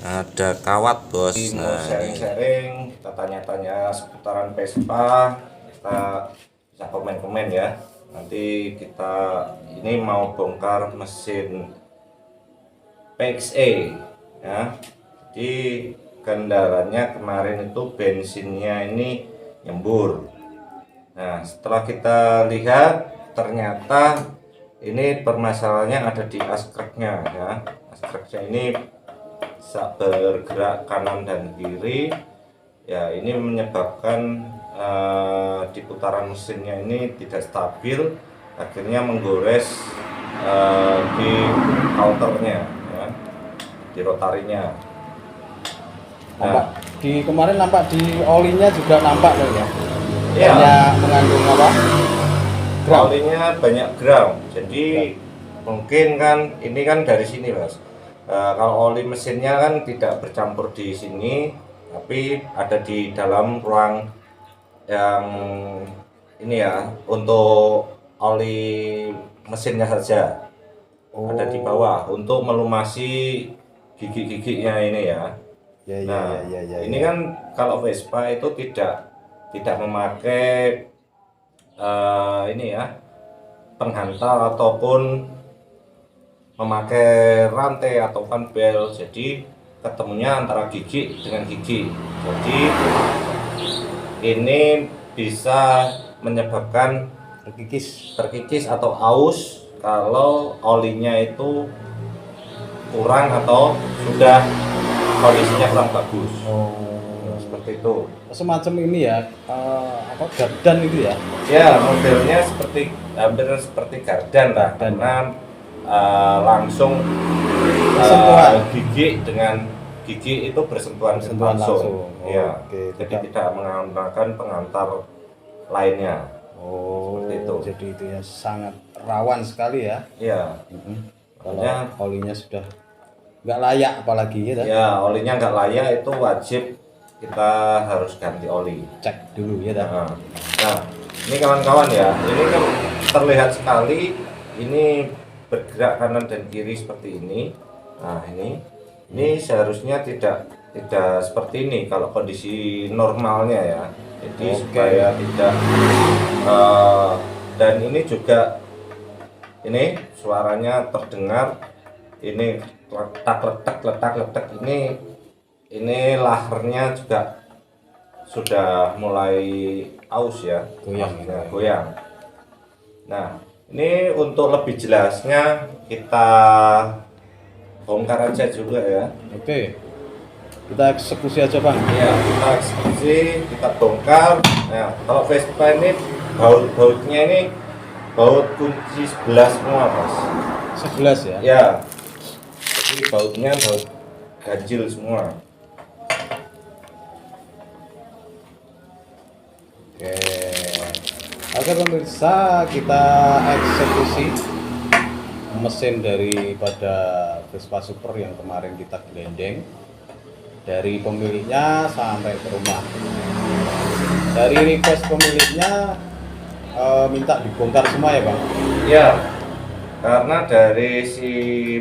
Ada kawat bos. Mau Nah ini sharing-sharing, kita tanya-tanya seputaran Vespa, kita bisa komen-komen ya. Nanti kita ini mau bongkar mesin PXE ya. Jadi kendalanya kemarin itu bensinnya ini nyembur. Nah setelah kita lihat ternyata ini permasalahannya ada di askreknya ya. Askreknya ini bisa bergerak kanan dan kiri ya, ini menyebabkan di putaran mesinnya ini tidak stabil, akhirnya menggores di counternya ya, di rotarinya. Nampak di kemarin nampak di olinya juga nampak loh ya. Ya, Banyak mengandung apa? Ground. olinya banyak ground. Jadi mungkin kan ini kan dari sini mas. Kalau oli mesinnya kan tidak bercampur di sini, tapi ada di dalam ruang yang ini ya, untuk oli mesinnya saja. Ada di bawah untuk melumasi gigi-giginya ini ya. Ya, ya, Nah, ya, ya, ya, ini ya. kan kalau Vespa itu tidak memakai ini ya, penghantar ataupun memakai rantai atau kan bel, jadi ketemunya antara gigi dengan gigi. Jadi ini bisa menyebabkan terkikis atau aus kalau olinya itu kurang atau sudah kondisinya kurang bagus. Nah, seperti itu. Semacam ini ya, apa gardan itu ya? Ya, modelnya hampir seperti gardan lah, karena langsung gigi dengan gigi itu bersentuhan langsung. Ya, Oke, jadi tidak menggunakan pengantar lainnya. Seperti itu. Jadi itu ya sangat rawan sekali ya. Ya, Kalau makanya olinya sudah nggak layak apalagi ya. ya olinya nggak layak, itu wajib kita harus ganti oli. Cek dulu ya. Nah, ini kawan-kawan ya, ini kan terlihat sekali ini bergerak kanan dan kiri seperti ini. Nah ini seharusnya tidak seperti ini kalau kondisi normalnya ya. Jadi supaya tidak dan ini juga ini suaranya terdengar ini letak ini lahernya juga sudah mulai aus ya, goyang. Nah ini untuk lebih jelasnya kita bongkar aja juga ya. Oke, kita eksekusi aja bang. Ya, kita eksekusi, kita bongkar. Nah, kalau Vespa ini baut-bautnya ini baut kunci 11 semua mas. 11 ya? Ya, jadi bautnya baut ganjil semua. Oke pemirsa, kita eksekusi mesin daripada Vespa Super yang kemarin kita gelendeng dari pemiliknya sampai ke rumah. Dari request pemiliknya minta dibongkar semua ya bang? Ya, karena dari si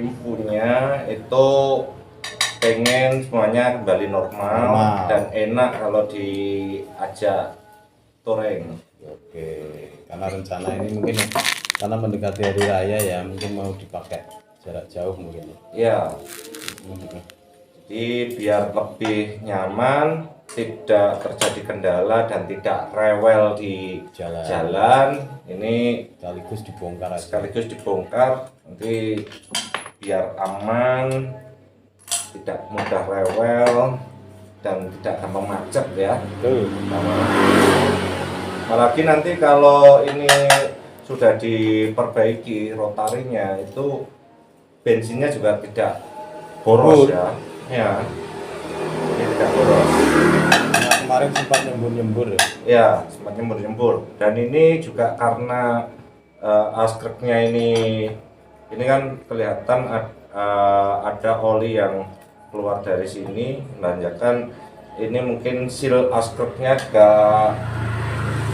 empunya itu pengen semuanya kembali normal dan enak kalau diajak touring. Oke, karena rencana ini mungkin karena mendekati hari raya ya, mungkin mau dipakai jarak jauh mungkin. Ya, jadi biar lebih nyaman, tidak terjadi kendala dan tidak rewel di jalan. Ini sekaligus dibongkar, nanti biar aman, tidak mudah rewel dan tidak gampang macet ya. Betul. Apalagi nanti kalau ini sudah diperbaiki rotarinya, itu bensinnya juga tidak boros ya. Ya, ini tidak boros. Nah, kemarin sempat nyembur ya. Ya, sempat nyembur. Dan ini juga karena askreknya ini kan kelihatan ada oli yang keluar dari sini, menandakan ini mungkin seal askreknya juga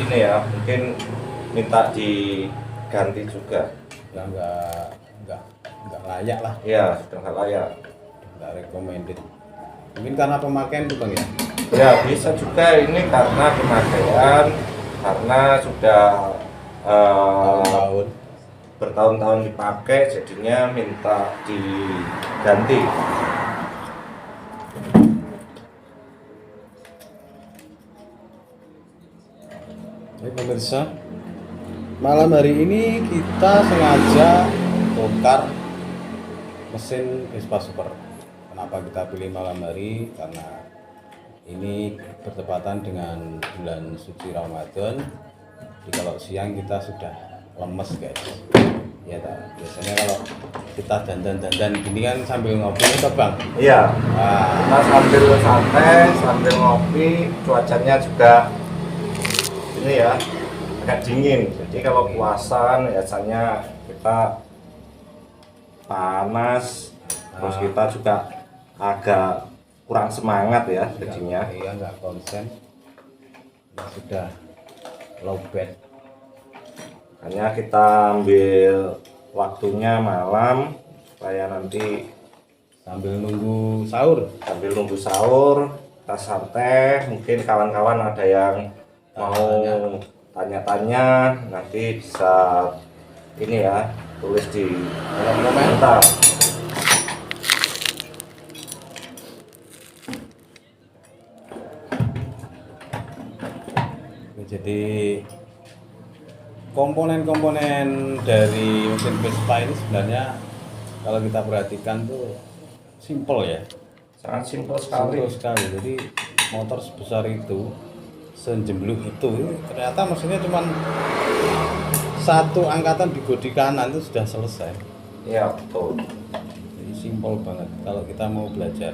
ini ya, mungkin minta diganti juga. Ya nggak layak lah. Ya, sudah nggak layak. Nggak recommended. Mungkin karena pemakaian tuh Bang ya. Ya bisa juga ini karena pemakaian, karena sudah Tahun-tahun. bertahun-tahun dipakai jadinya minta diganti. Oke pemirsa, malam hari ini kita sengaja bongkar mesin Vespa Super. Kenapa kita pilih malam hari? Karena ini bertepatan dengan bulan suci Ramadan. Jadi kalau siang kita sudah lemes guys. Ya tak? Biasanya kalau kita dandan-dandan gini kan sambil ngopi itu Bang. Iya, Nah, kita sambil santai, sambil ngopi, cuacanya juga ini ya agak dingin. Jadi kalau puasa biasanya kita panas, terus kita juga agak kurang semangat ya jadinya. iya nggak konsen. Ya, sudah low bed. Hanya kita ambil waktunya malam supaya nanti Sambil nunggu sahur. kita santai. Mungkin kawan-kawan ada yang mau tanya-tanya, nanti bisa ini ya tulis di kolom komentar. Jadi komponen-komponen dari mesin Vespa ini sebenarnya kalau kita perhatikan tuh simple ya, Sangat simpel sekali. simple sekali. Jadi motor sebesar itu, sejembluk itu, ternyata mesinnya cuma satu angkatan di bodi kanan itu sudah selesai. Iya betul. Jadi simple banget kalau kita mau belajar.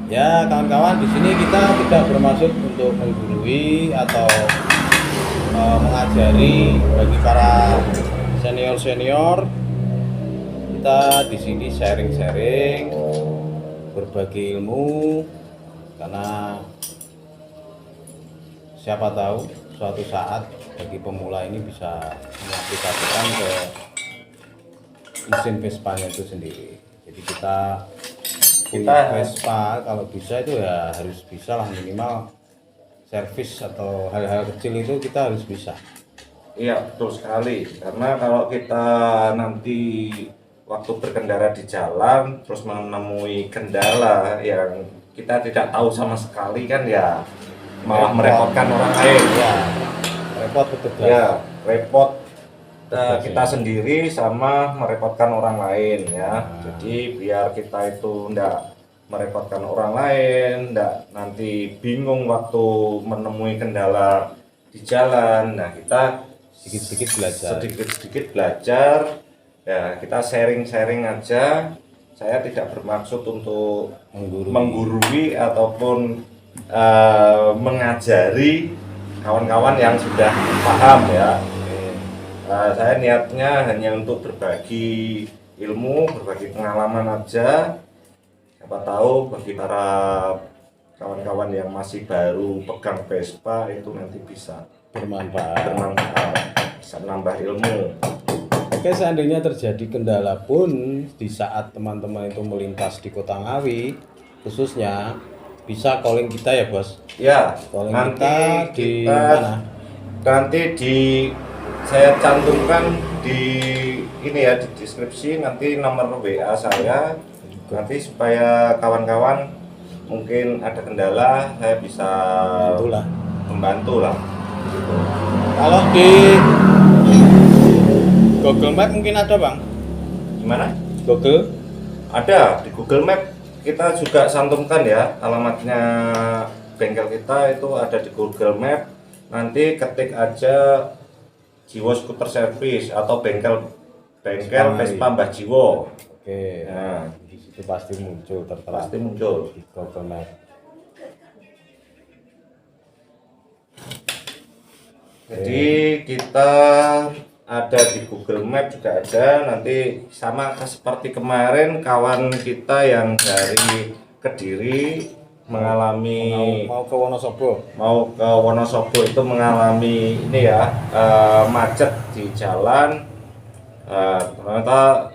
Ya kawan-kawan, di sini kita tidak bermaksud untuk menggurui atau mengajari bagi para senior-senior. Kita di sini sharing-sharing, berbagi ilmu, karena siapa tahu suatu saat bagi pemula ini bisa mengaplikasikan ke mesin Vespa-nya itu sendiri. Jadi kita Vespa kalau bisa itu ya harus bisa lah, minimal servis atau hal-hal kecil itu kita harus bisa. Iya betul sekali, karena kalau kita nanti waktu berkendara di jalan terus menemui kendala yang kita tidak tahu sama sekali kan ya malah merepotkan orang lain. Ya, repot petugas. Ya repot kita sendiri sama merepotkan orang lain ya. Jadi biar kita itu ndak merepotkan orang lain, ndak nanti bingung waktu menemui kendala di jalan. Nah kita sedikit-sedikit belajar ya, kita sharing-sharing aja. Saya tidak bermaksud untuk menggurui ataupun mengajari kawan-kawan yang sudah paham ya. Saya niatnya hanya untuk berbagi ilmu, berbagi pengalaman aja. Siapa tahu bagi para kawan-kawan yang masih baru pegang Vespa itu nanti bisa bermanfaat, bisa nambah ilmu. Oke, seandainya terjadi kendala pun di saat teman-teman itu melintas di Kota Ngawi khususnya, bisa calling kita ya bos. Ya, Calling nanti kita di kita mana? nanti saya cantumkan di ini ya di deskripsi nanti nomor WA saya, nanti supaya kawan-kawan mungkin ada kendala saya bisa Itulah. membantu lah. Gitu. Kalau di Google Map mungkin ada bang? Gimana? Google? Ada di Google Map, kita juga santumkan ya alamatnya bengkel kita itu ada di Google Map. Nanti ketik aja Jiwo Skuter Service atau bengkel Vespa Mbah Jiwo. Oke. Nah, Di situ pasti muncul, tertera pasti muncul. di Google Map. Jadi kita ada di Google Map juga ada, nanti sama seperti kemarin kawan kita yang dari Kediri mengalami mau ke Wonosobo itu mengalami ini ya macet di jalan, ternyata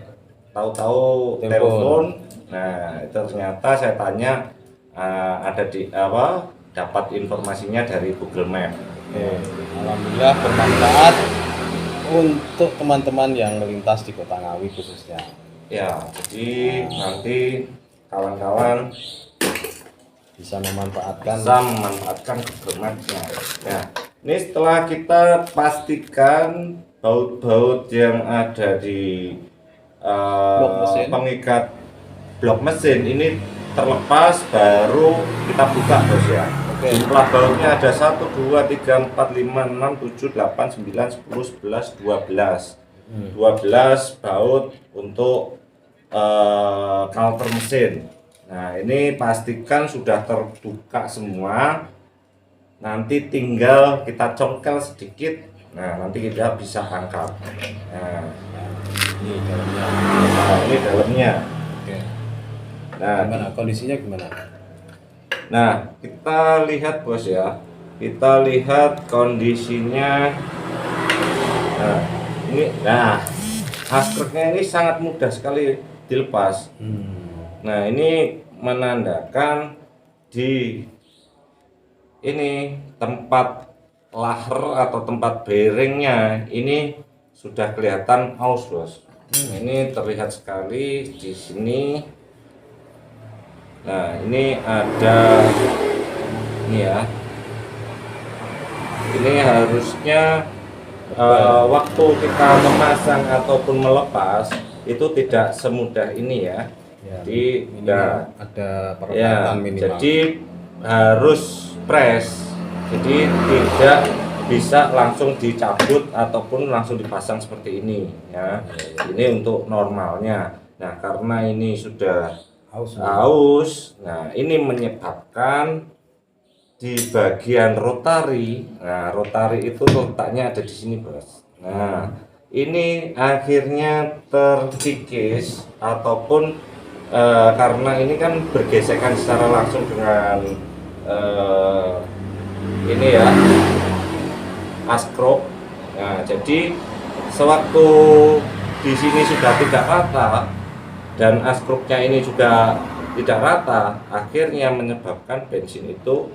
tahu-tahu telepon. Nah itu ternyata saya tanya ada di apa, dapat informasinya dari Google Map. Oke, alhamdulillah bermanfaat untuk teman-teman yang melintas di Kota Ngawi khususnya. Ya, jadi nanti kawan-kawan Bisa memanfaatkan. bisa memanfaatkan Google Maps-nya. Ya, ini setelah kita pastikan baut-baut yang ada di Blok mesin. pengikat blok mesin ini terlepas, baru kita buka bos ya. Oke. Jumlah bautnya ada 1, 2, 3, 4, 5, 6, 7, 8, 9, 10, 11, 12. 12 baut untuk kalter mesin. Nah, ini pastikan sudah terbuka semua. Nanti tinggal kita congkel sedikit. Nah, nanti kita bisa angkat. Nah, Ini dalamnya. ini dalamnya. Oke. Nah, Gimana kondisinya gimana? nah, kita lihat bos ya. Kita lihat kondisinya. Nah, ini, nah, askreknya ini sangat mudah sekali dilepas. Nah, ini menandakan di ini tempat laher atau tempat bearingnya ini sudah kelihatan aus bos. Ini terlihat sekali di sini. Nah, ini ada ini ya. Ini harusnya waktu kita memasang ataupun melepas itu tidak semudah ini ya. Ya, Jadi minimal ada ya, perekatan minimal. jadi harus press. Jadi tidak bisa langsung dicabut ataupun langsung dipasang seperti ini ya. Ini untuk normalnya. Nah, karena ini sudah aus, nah ini menyebabkan di bagian rotari. Nah, rotari itu letaknya ada di sini, bos. Nah, ini akhirnya terkikis ataupun karena ini kan bergesekan secara langsung dengan ini ya, askrop. Nah, jadi sewaktu di sini sudah tidak rata dan askropnya ini juga tidak rata, akhirnya menyebabkan bensin itu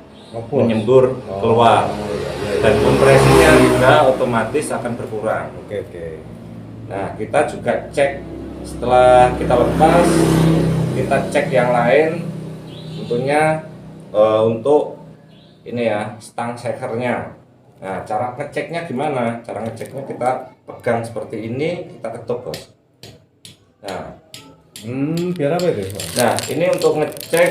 menyembur keluar dan kompresinya juga otomatis akan berkurang. Oke. Nah, kita juga cek setelah kita lepas, kita cek yang lain tentunya untuk ini ya, stang shakernya. Nah, cara ngeceknya gimana? Cara ngeceknya kita pegang seperti ini, kita ketuk bos. Nah, biar apa itu? nah ini untuk ngecek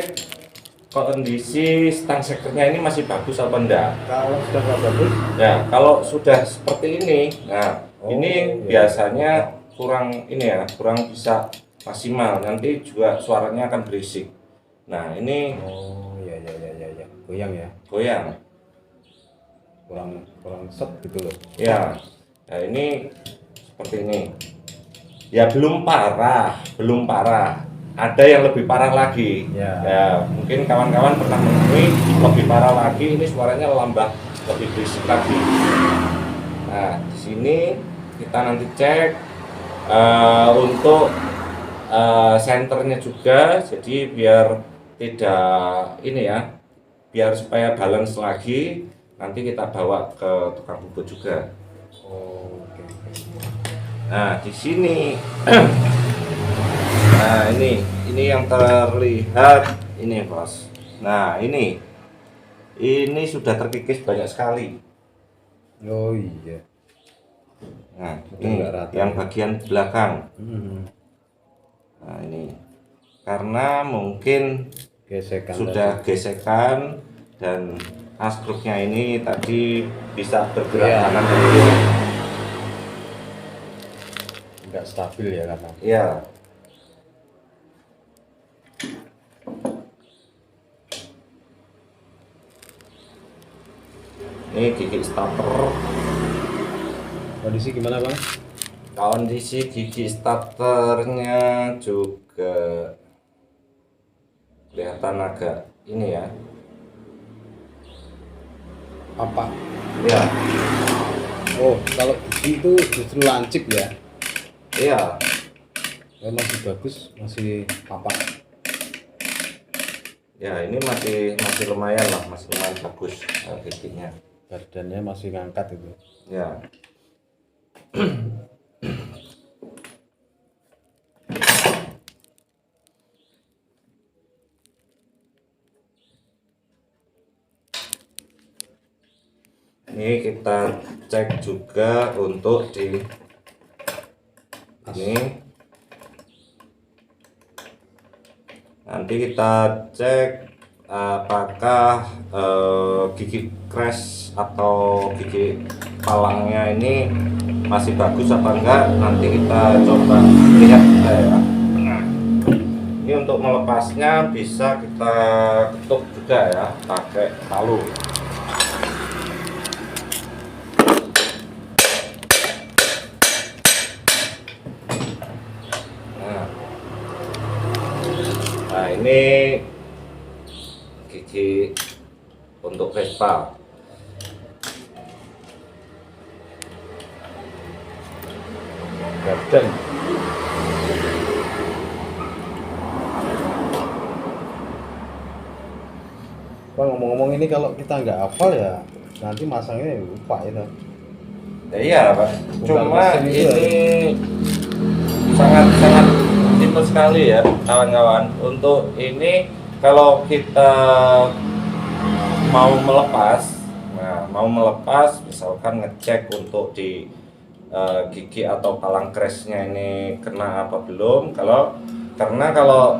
kondisi stang shakernya ini masih bagus apa enggak. Kalau sudah nggak bagus, Ya, kalau sudah seperti ini, nah ini iya. biasanya kurang ini ya, kurang bisa maksimal. Nanti juga suaranya akan berisik. Nah, ini ya, goyang ya, goyang. kurang set gitu loh. Ya, nah ini seperti ini. Ya belum parah, belum parah. Ada yang lebih parah lagi. Ya, mungkin kawan-kawan pernah menemui lebih parah lagi. Ini suaranya lambat, lebih berisik lagi. Nah, di sini kita nanti cek untuk senternya juga. Jadi biar tidak ini ya, biar supaya balance lagi. Nanti kita bawa ke tukang bubut juga. Oke. Nah, di sini nah ini yang terlihat ini bos. Nah, ini sudah terkikis banyak sekali. Oh iya. Nah, Sudah ini nggak rata yang ya? bagian belakang. Nah, ini karena mungkin Gesekan sudah gesekan dan askrupnya ini tadi bisa bergerak Iya. kanan dan kiri. nggak stabil ya karena. Iya. Ini gigi starter. Kondisi gimana bang? Kondisi gigi starternya juga kelihatan agak ini ya. Apa? Ya, Oh kalau gigi itu justru lancip ya? iya. Masih bagus, masih apa? Ya ini masih masih lumayan lah, masih lumayan bagus giginya. Badannya masih ngangkat itu. Ya. Ini kita cek juga untuk di ini. Nanti kita cek apakah gigi crash atau gigi palangnya ini masih bagus apa enggak. Nanti kita coba lihat ya. Nah, ini untuk melepasnya bisa kita ketuk juga ya pakai palu. Nah ini gigi untuk Vespa. Badan. Bang, ngomong-ngomong ini kalau kita nggak hafal ya nanti masangnya lupa itu. Ya iya Pak, Bukan cuma mesin itu ini sangat-sangat simpel sekali ya kawan-kawan. Untuk ini kalau kita mau melepas, nah mau melepas misalkan ngecek untuk di gigi atau palang crashnya ini kena apa belum. Karena kalau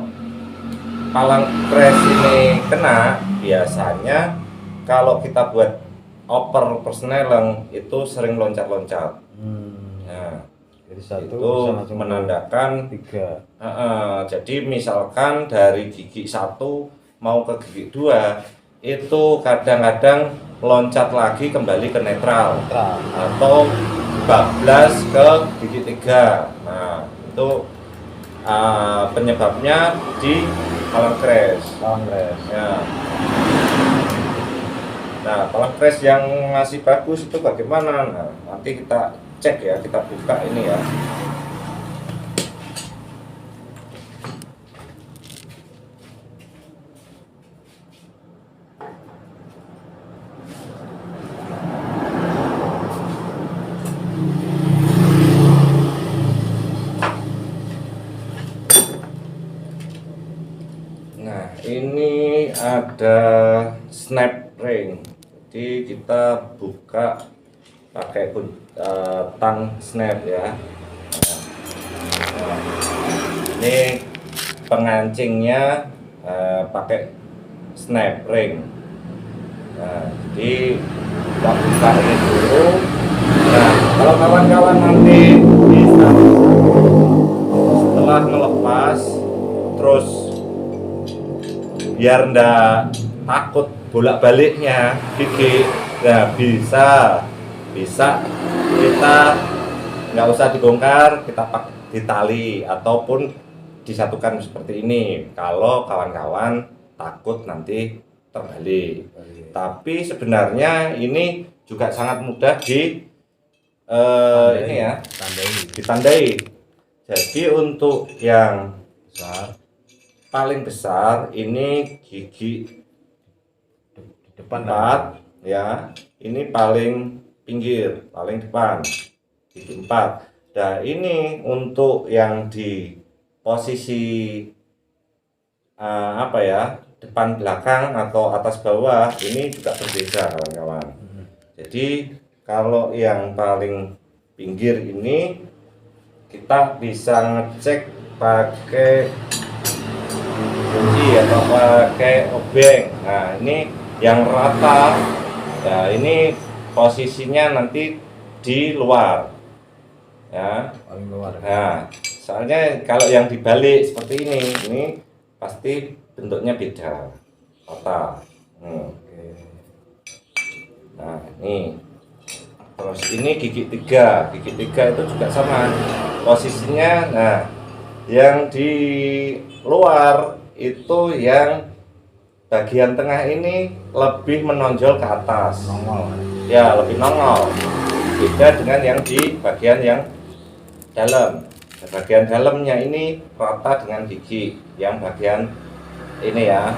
palang crash ini kena, biasanya kalau kita buat oper persneleng itu sering loncat-loncat. Nah, Jadi satu itu bisa langsung menandakan tiga. jadi misalkan dari gigi 1 mau ke gigi 2 itu kadang-kadang loncat lagi kembali ke netral atau bablas ke gigi 3. Nah itu penyebabnya di palang crash. Ya. Nah palang crash yang masih bagus itu bagaimana? Nah, nanti kita cek ya, kita buka ini ya. Nah ini ada snap ring, jadi kita buka pakai tang snap ya. Nah, ini pengancingnya pakai snap ring. Nah jadi kita buka ini dulu. Nah kalau kawan-kawan nanti bisa setelah melepas terus biar ndak takut bolak-baliknya gigi, nah bisa kita nggak usah dibongkar, kita pakai di tali ataupun disatukan seperti ini kalau kawan-kawan takut nanti terbalik. Tapi sebenarnya ini juga sangat mudah ini ya ditandai. Jadi untuk yang paling besar ini gigi Depan 4 ya, ini paling pinggir, paling depan gigi 4. Nah ini untuk yang di posisi apa ya, depan belakang atau atas bawah ini juga berbeda kawan-kawan. Jadi kalau yang paling pinggir ini kita bisa ngecek pakai kunci atau pakai obeng. Nah ini yang rata, ya ini posisinya nanti di luar ya, paling luar. nah soalnya kalau yang dibalik seperti ini pasti bentuknya beda rata. Nah ini terus ini gigi 3 itu juga sama posisinya. Nah yang di luar itu yang bagian tengah ini lebih menonjol ke atas, Nongol. ya lebih nongol, beda dengan yang di bagian yang dalam. Bagian dalamnya ini rata dengan gigi yang bagian ini ya,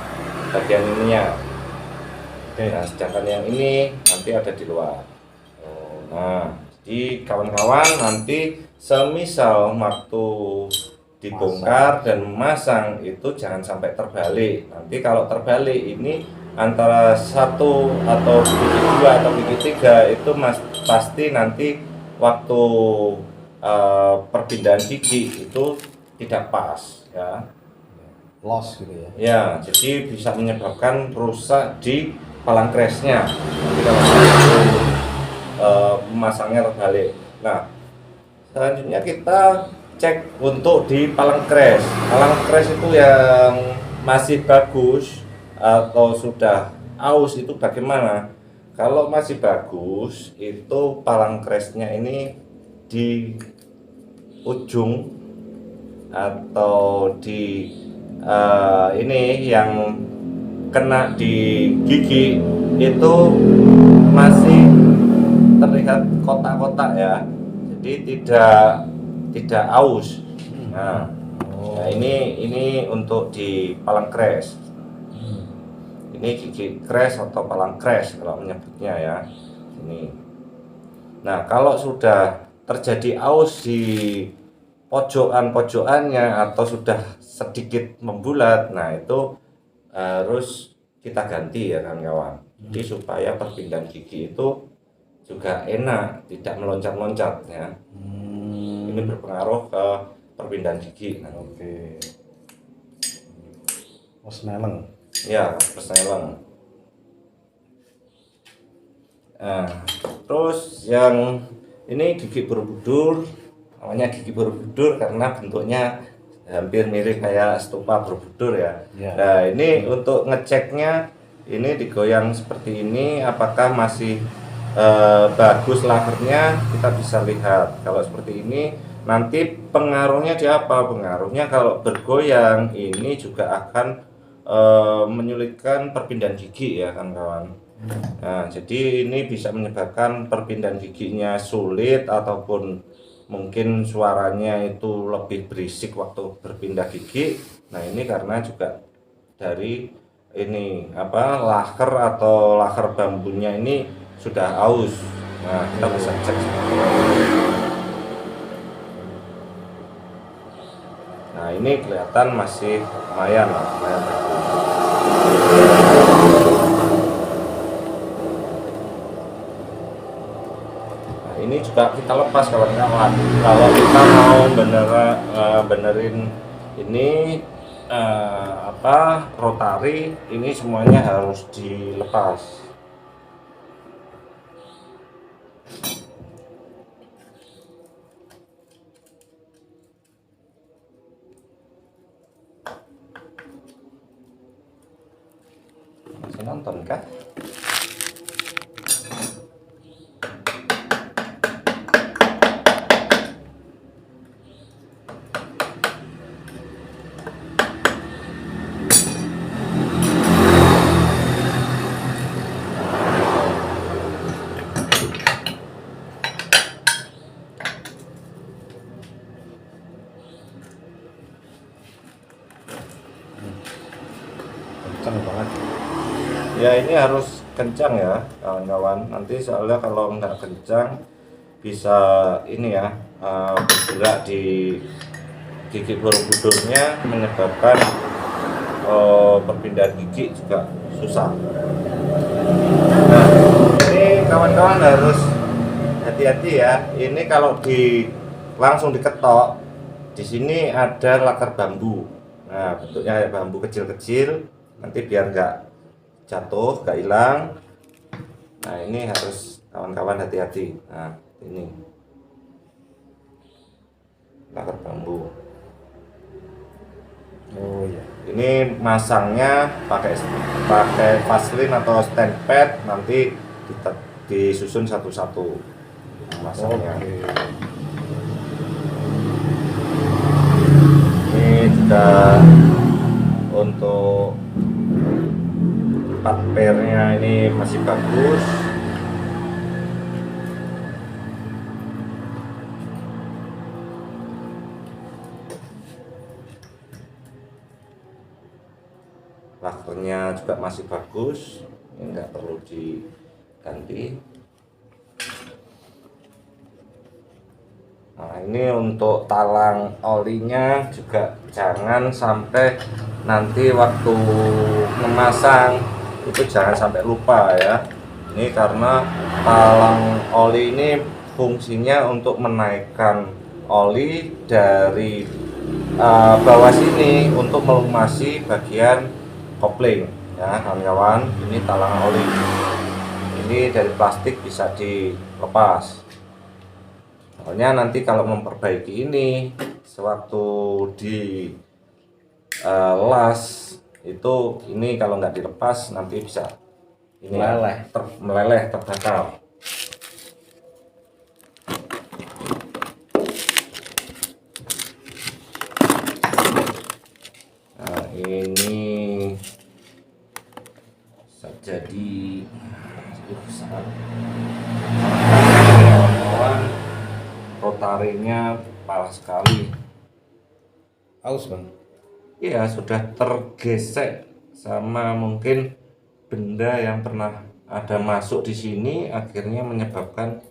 bagian ininya. Nah, sedangkan yang ini nanti ada di luar. Nah, jadi kawan-kawan nanti semisal waktu dibongkar dan memasang itu jangan sampai terbalik. Nanti kalau terbalik ini antara satu atau gigi dua atau gigi tiga itu pasti nanti waktu perpindahan gigi itu tidak pas ya. Loss gitu ya. Ya, jadi bisa menyebabkan rusak di palang crash-nya. Memasangnya terbalik. Nah, selanjutnya kita cek untuk di palang crash. Palang crash itu yang masih bagus atau sudah aus itu bagaimana? Kalau masih bagus, itu palang crash-nya ini di ujung atau di ini yang kena di gigi itu masih terlihat kotak-kotak ya, jadi tidak aus. Nah, ini untuk di palang crash. Ini gigi crash atau palang crash kalau menyebutnya ya. Ini. Nah, kalau sudah terjadi aus di pojokan-pojokannya atau sudah sedikit membulat, nah itu harus kita ganti ya kawan-kawan. Jadi supaya perpindahan gigi itu juga enak, tidak meloncat-loncat ya. Ini berpengaruh ke perpindahan gigi. Nah, Oke. Persneleng. Ya, persneleng. Nah, terus yang ini gigi Borobudur, namanya gigi Borobudur karena bentuknya hampir mirip kayak stupa Borobudur ya. Nah, ini untuk ngeceknya ini digoyang seperti ini, apakah masih bagus lakernya, kita bisa lihat. Kalau seperti ini nanti pengaruhnya di apa? Pengaruhnya kalau bergoyang ini juga akan menyulitkan perpindahan gigi ya kawan-kawan. Nah, jadi ini bisa menyebabkan perpindahan giginya sulit ataupun mungkin suaranya itu lebih berisik waktu berpindah gigi. Nah, ini karena juga dari ini laker atau laker bambunya ini sudah aus. Nah, kita bisa cek. Nah, ini kelihatan masih lumayan lah, lumayan bagus. Nah, ini juga kita lepas kawan-kawan. Kalau kita mau benerin ini rotari, ini semuanya harus dilepas. Masih nonton kah? Kenceng banget. Ya, ini harus kencang ya kawan-kawan. Nanti soalnya kalau nggak kencang bisa ini ya bergerak di gigi Borobudurnya, menyebabkan perpindahan gigi juga susah. Nah, ini kawan-kawan harus hati-hati ya. Ini kalau langsung diketok, di sini ada laker bambu. Nah, bentuknya kayak bambu kecil-kecil. Nanti biar nggak jatuh, nggak hilang. Nah, ini harus kawan-kawan hati-hati. Nah, ini laker bambu. Oh iya. Ini masangnya pakai vaselin atau stand pad, nanti disusun satu-satu masangnya. Ini juga untuk part pairnya ini masih bagus. lakernya juga masih bagus, ini nggak perlu diganti. Nah, ini untuk talang olinya juga jangan sampai nanti waktu memasang itu jangan sampai lupa ya. Ini karena talang oli ini fungsinya untuk menaikkan oli dari bawah sini untuk melumasi bagian kopling ya kawan-kawan. Ini talang oli, ini dari plastik bisa dilepas. Pokoknya nanti kalau memperbaiki ini sewaktu di las itu, ini kalau nggak dilepas nanti bisa ini meleleh terbakar. Nah, ini bisa jadi besar. Rotarinya parah sekali. Aus bang? Iya, sudah tergesek sama mungkin benda yang pernah ada masuk di sini, akhirnya menyebabkan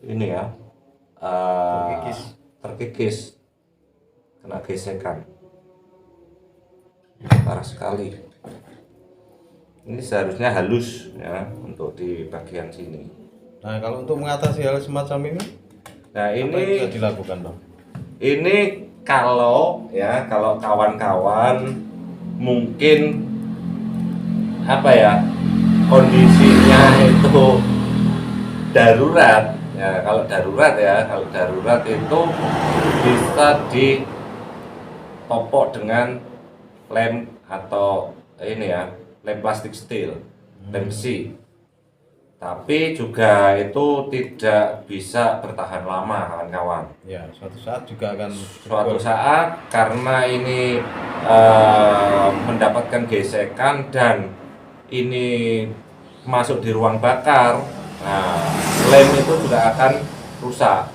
ini ya terkikis, kena gesekan. Parah sekali. Ini seharusnya halus ya untuk di bagian sini. Nah, kalau untuk mengatasi hal semacam ini, nah apa ini yang bisa dilakukan bang? Ini kalau kawan-kawan mungkin apa ya, kondisinya itu darurat ya. Kalau darurat itu bisa ditopok dengan lem atau ini ya, lem plastik steel, lem besi. Tapi juga itu tidak bisa bertahan lama kawan-kawan. Ya, suatu saat juga akan Karena ini mendapatkan gesekan dan ini masuk di ruang bakar, nah lem itu juga akan rusak.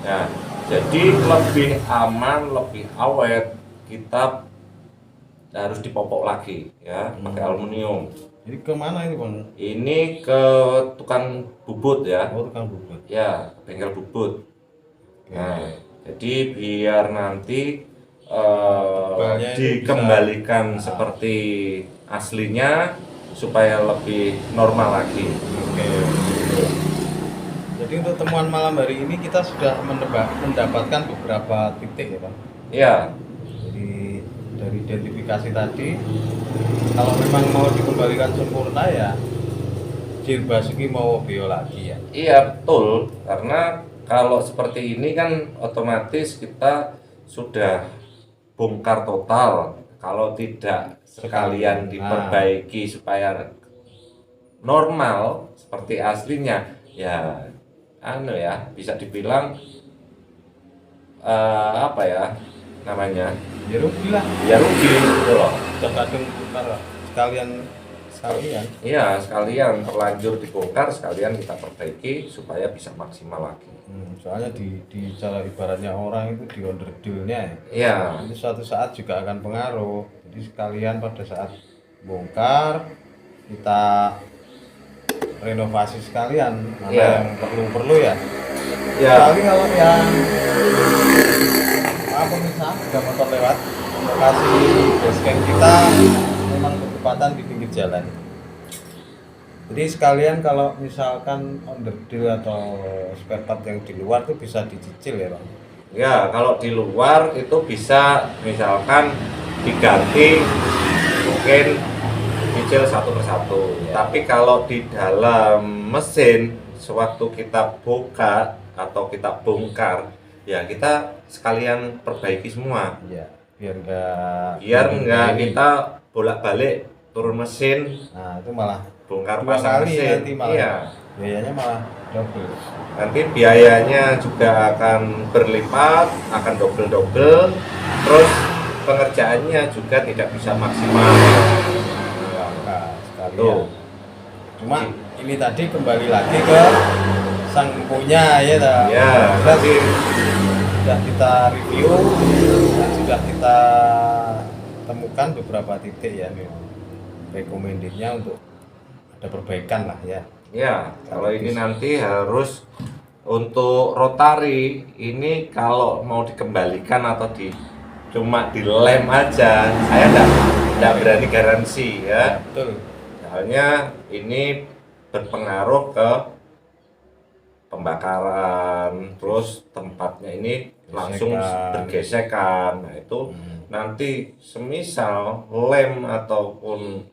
Ya, jadi lebih aman, lebih awet kita harus dipopok lagi ya, pakai aluminium. Jadi kemana ini bang? Ini ke tukang bubut ya. Oh, tukang bubut. Ya, bengkel bubut. Nah, jadi biar nanti dikembalikan seperti aslinya supaya lebih normal lagi. Oke. Jadi untuk temuan malam hari ini kita sudah mendapatkan beberapa titik ya bang. Iya. Jadi dari identifikasi tadi, kalau memang mau dikembalikan sempurna ya Jirbasuki mau bio lagi ya. Iya betul, karena kalau seperti ini kan otomatis kita sudah bongkar total. Kalau tidak sekalian diperbaiki supaya normal seperti aslinya, ya bisa dibilang apa ya namanya, Ya rugi lah. ya rugi gitu loh. Kadang bongkar sekalian. Iya, sekalian terlanjur dibongkar, sekalian kita perbaiki supaya bisa maksimal lagi. Soalnya di cara ibaratnya orang itu di onderdilnya ya. Iya. Itu suatu saat juga akan pengaruh. Jadi sekalian pada saat bongkar kita renovasi sekalian mana yang perlu ya. Tapi kalau yang pemirsa ada motor lewat, lokasi basecamp kita memang bertepatan di pinggir jalan. Jadi sekalian kalau misalkan onderdil atau spare part yang di luar tuh bisa dicicil ya bang. Ya, kalau di luar itu bisa misalkan diganti mungkin cicil satu persatu. Tapi kalau di dalam mesin sewaktu kita buka atau kita bongkar, ya kita sekalian perbaiki semua. Ya, biar enggak kita bolak-balik turun mesin. Nah, itu malah bongkar pasang mesin. Nanti malah biayanya malah double. Nanti biayanya juga akan berlipat, akan double. Terus pengerjaannya juga tidak bisa maksimal. Tuh. Cuma ini tadi kembali lagi ke sang punya ya dah. Ya, sudah kita review dan sudah kita temukan beberapa titik ya memang recommendednya untuk ada perbaikan lah ya. Ya, kalau ini nanti harus untuk rotari ini kalau mau dikembalikan atau cuma dilem aja, saya enggak berani garansi ya. Betul. Soalnya ini berpengaruh ke pembakaran, terus tempatnya ini langsung bergesekan. Nah itu nanti semisal lem ataupun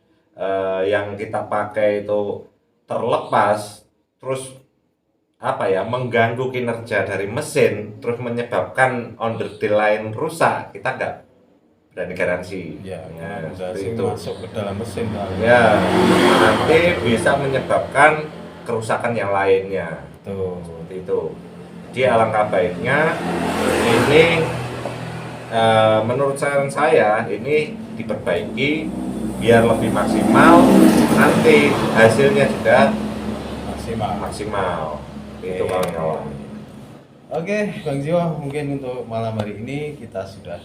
yang kita pakai itu terlepas, terus apa ya, mengganggu kinerja dari mesin, terus menyebabkan onderdil lain rusak, kita nggak berani garansi. Ya, seperti itu. masuk ke dalam mesin kali. Ya, nanti bisa menyebabkan kerusakan yang lainnya. Tuh. Seperti itu. Jadi alangkah baiknya ini menurut saran saya ini diperbaiki biar lebih maksimal, nanti hasilnya juga maksimal. Itu kawan-kawan. Oke, Bang Jiwa, mungkin untuk malam hari ini kita sudah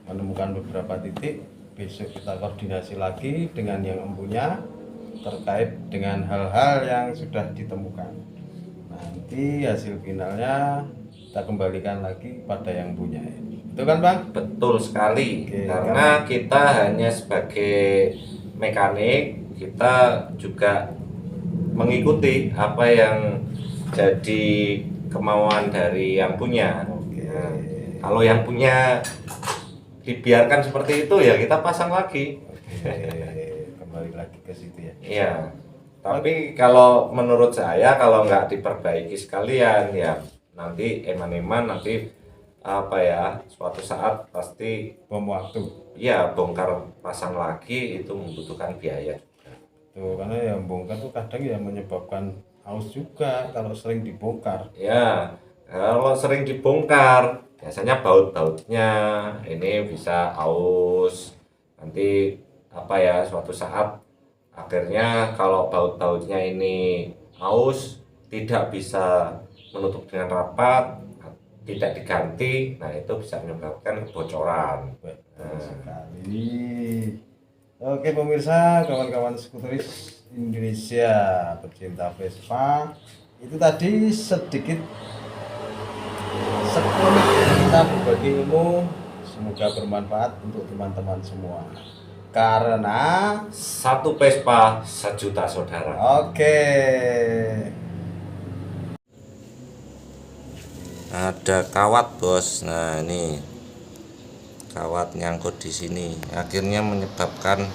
menemukan beberapa titik. Besok kita koordinasi lagi dengan yang empunya terkait dengan hal-hal yang sudah ditemukan. Nanti hasil finalnya kita kembalikan lagi pada yang punya. Betul kan, Bang? Betul sekali. Karena kita hanya sebagai mekanik, kita juga mengikuti apa yang jadi kemauan dari yang punya. Nah, kalau yang punya dibiarkan seperti itu ya kita pasang lagi. Kembali lagi ke situ ya. Iya. Tapi kalau menurut saya kalau nggak diperbaiki sekalian ya nanti eman-eman nanti apa ya, suatu saat pasti bom waktu. Iya, bongkar pasang lagi itu membutuhkan biaya. Tuh, karena yang bongkar tuh kadang ya menyebabkan aus juga kalau sering dibongkar. Ya, kalau sering dibongkar biasanya baut-bautnya ini bisa aus. Nanti apa ya, suatu saat akhirnya kalau baut-bautnya ini aus tidak bisa menutup dengan rapat, tidak diganti, nah itu bisa menyebabkan kebocoran. Sekali. Oke pemirsa, kawan-kawan skuteris Indonesia pecinta Vespa, itu tadi sedikit sekelumit kita berbagi ilmu, semoga bermanfaat untuk teman-teman semua. Karena satu Vespa sejuta saudara. Oke. Ada kawat bos, nah ini kawat nyangkut di sini, akhirnya menyebabkan